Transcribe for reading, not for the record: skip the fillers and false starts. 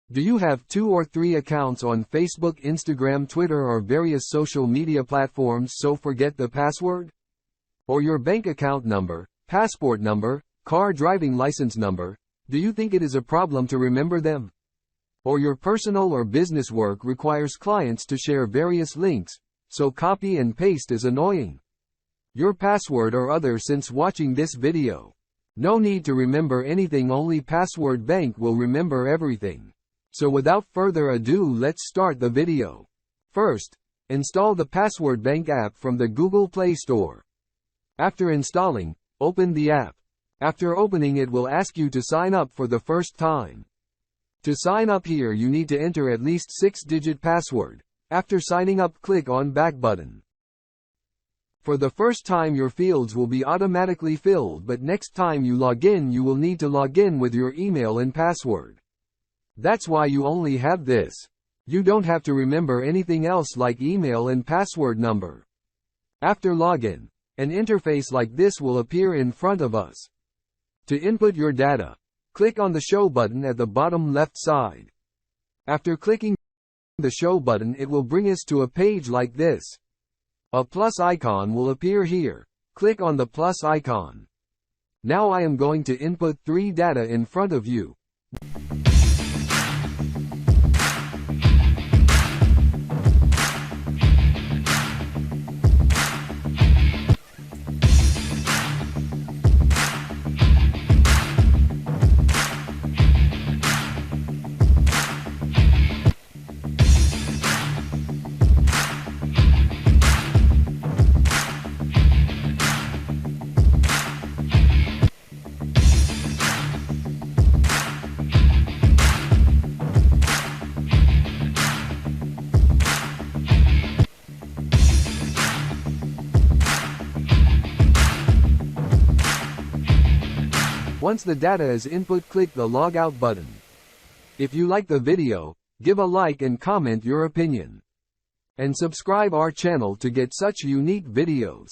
Do you have 2 or 3 accounts on Facebook, Instagram, Twitter, or various social media platforms so forget the password? Or your bank account number, passport number, car driving license number? Do you think it is a problem to remember them? Or your personal or business work requires clients to share various links, so copy and paste is annoying? Your password or other since watching this video. No need to remember anything, only Password Bank will remember everything. So without further ado, let's start the video. First, install the Password Bank app from the Google Play Store. After installing, open the app. After opening, it will ask you to sign up for the first time. To sign up here, you need to enter at least 6-digit password. After signing up, click on Back button. For the first time, your fields will be automatically filled, but next time you log in, you will need to log in with your email and password. That's why you only have this. You don't have to remember anything else like email and password number. After login, an interface like this will appear in front of us. To input your data, click on the Show button at the bottom left side. After clicking the Show button, it will bring us to a page like this. A plus icon will appear here. Click on the plus icon. Now I am going to input 3 data in front of you. Once the data is input, click the Logout button. If you like the video, give a like and comment your opinion. And subscribe our channel to get such unique videos.